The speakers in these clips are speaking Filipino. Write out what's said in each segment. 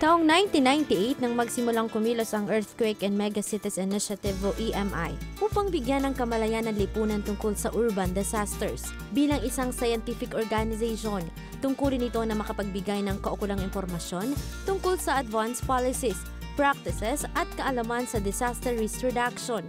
Taong 1998 nang magsimulang kumilos ang Earthquake and Megacities Initiative o EMI upang bigyan ng kamalayan ng lipunan tungkol sa urban disasters. Bilang isang scientific organization, tungkulin ito na makapagbigay ng kaukulang impormasyon tungkol sa advanced policies, practices at kaalaman sa disaster risk reduction.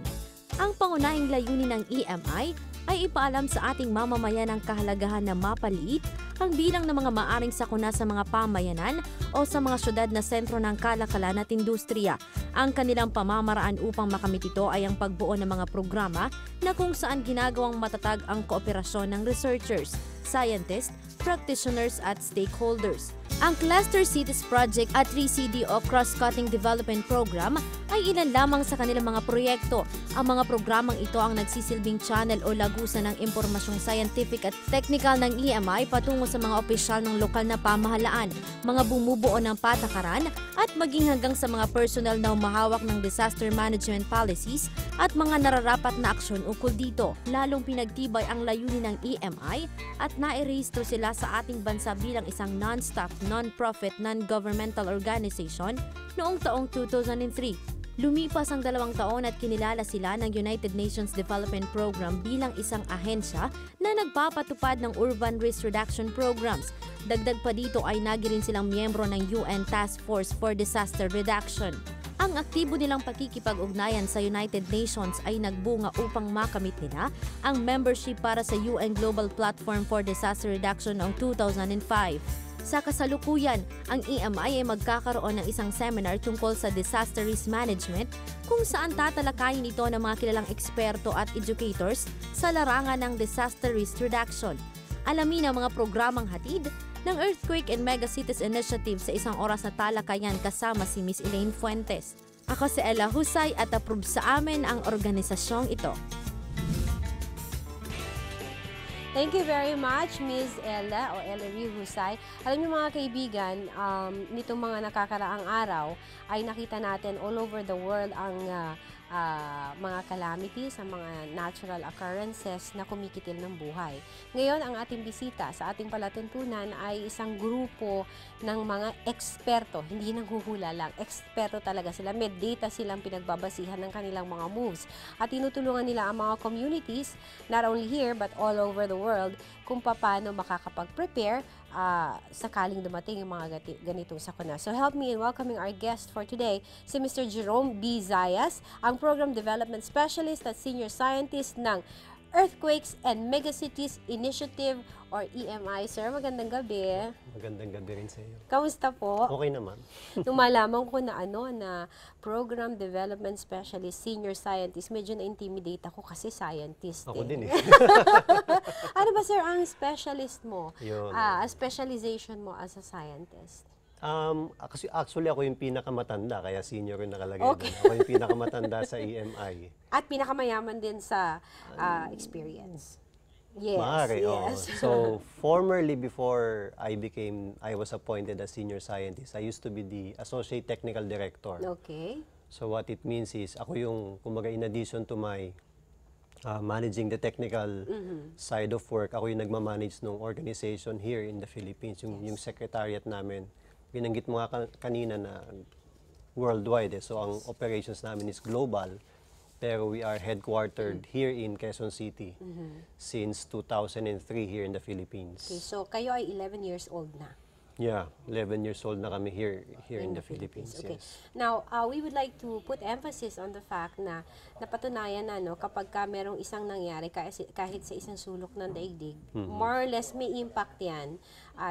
Ang pangunahing layunin ng EMI ay ipaalam sa ating mamamayan ang kahalagahan na mapaliit ang bilang ng mga maaring sakuna sa mga pamayanan o sa mga syudad na sentro ng kalakalan at industriya. Ang kanilang pamamaraan upang makamit ito ay ang pagbuo ng mga programa na kung saan ginagawang matatag ang kooperasyon ng researchers, scientists, practitioners at stakeholders. Ang Cluster Cities Project at 3CD o Cross-Cutting Development Program ay ilan lamang sa kanilang mga proyekto. Ang mga programang ito ang nagsisilbing channel o lagusan ng impormasyong scientific at technical ng EMI patungo sa mga opisyal ng lokal na pamahalaan, mga bumubuo ng patakaran at maging hanggang sa mga personal na humahawak ng disaster management policies at mga nararapat na aksyon ukol dito. Lalong pinagtibay ang layunin ng EMI at nairehistro sila sa ating bansa bilang isang non-stop, non-profit, non-governmental organization noong taong 2003. Lumipas ang 2 taon at kinilala sila ng United Nations Development Program bilang isang ahensya na nagpapatupad ng urban risk reduction programs. Dagdag pa dito ay nagirin silang miyembro ng UN Task Force for Disaster Reduction. Ang aktibo nilang pakikipag-ugnayan sa United Nations ay nagbunga upang makamit nila ang membership para sa UN Global Platform for Disaster Reduction noong 2005. Sa kasalukuyan, ang EMI ay magkakaroon ng isang seminar tungkol sa disaster risk management kung saan tatalakayin ito ng mga kilalang eksperto at educators sa larangan ng disaster risk reduction. Alamin ang mga programang hatid ng Earthquake and Megacities Initiative sa isang oras na talakayan kasama si Ms. Elaine Fuentes. Ako si Ella Husay at approve sa amin ang organisasyong ito. Thank you very much, Ms. Ella o Ellery Husay. Alam niyo mga kaibigan, nitong mga nakakaraang araw ay nakita natin all over the world ang mga calamities, ang mga natural occurrences na kumikitil ng buhay. Ngayon, ang ating bisita sa ating palatuntunan ay isang grupo ng mga eksperto, hindi nanghuhula lang, eksperto talaga sila. May data silang pinagbabasihan ng kanilang mga moves. At tinutulungan nila ang mga communities, not only here but all over the world, kung paano makakapag-prepare sakaling dumating yung mga ganitong sakuna. So help me in welcoming our guest for today, si Mr. Jerome B. Zayas, ang Program Development Specialist at Senior Scientist ng Earthquakes and Megacities Initiative or EMI. Sir, magandang gabi. Magandang gabi rin sa iyo. Kamusta po? Okay naman. Nung malaman ko na na Program Development Specialist, Senior Scientist, medyo na-intimidate ako kasi scientist. Ako din eh. Ano ba sir ang specialist mo? Yun. Specialization mo as a scientist? Kasi actually ako yung pinakamatanda, kaya senior yung nakalagay Okay. doon. Ako yung pinakamatanda sa EMI. At pinakamayaman din sa experience. Yes, Maaari, yes. So, formerly before I was appointed as senior scientist, I used to be the associate technical director. Okay. So, what it means is, ako yung, kumbaga, in addition to my managing the technical side of work, ako yung nagmamanage ng organization here in the Philippines, yung secretariat namin. Binanggit mo nga kanina na worldwide. So, ang operations namin is global. Pero we are headquartered here in Quezon City since 2003 here in the Philippines. Okay, so kayo ay 11 years old na. Yeah, 11 years old na kami here in the Philippines. Okay. Yes. Now, we would like to put emphasis on the fact na napatunayan na kapag ka merong isang nangyari kahit sa isang sulok ng daigdig, more or less may impact yan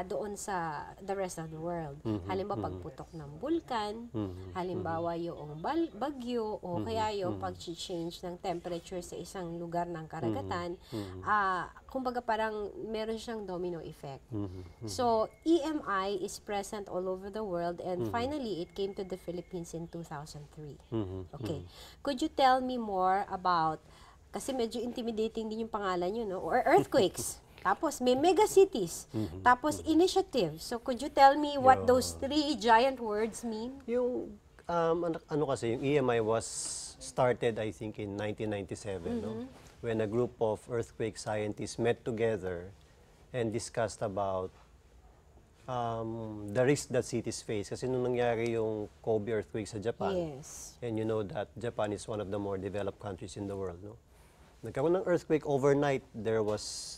doon sa the rest of the world. Halimbawa, pagputok ng bulkan, halimbawa yung bagyo, o kaya yung pag-change ng temperature sa isang lugar ng karagatan, kumbaga parang meron siyang domino effect. So, EMI is present all over the world and finally, it came to the Philippines in 2003. Okay. Could you tell me more about, kasi medyo intimidating din yung pangalan yun, no? Or earthquakes. Tapos may megacities. Tapos initiative. So could you tell me what those 3 giant words mean? Yung, ano kasi, yung EMI was started, I think, in 1997, no? When a group of earthquake scientists met together and discussed about the risk that cities face. Kasi nung nangyari yung Kobe earthquake sa Japan, Yes. and you know that Japan is one of the more developed countries in the world, no? Nagkaroon ng earthquake overnight, there was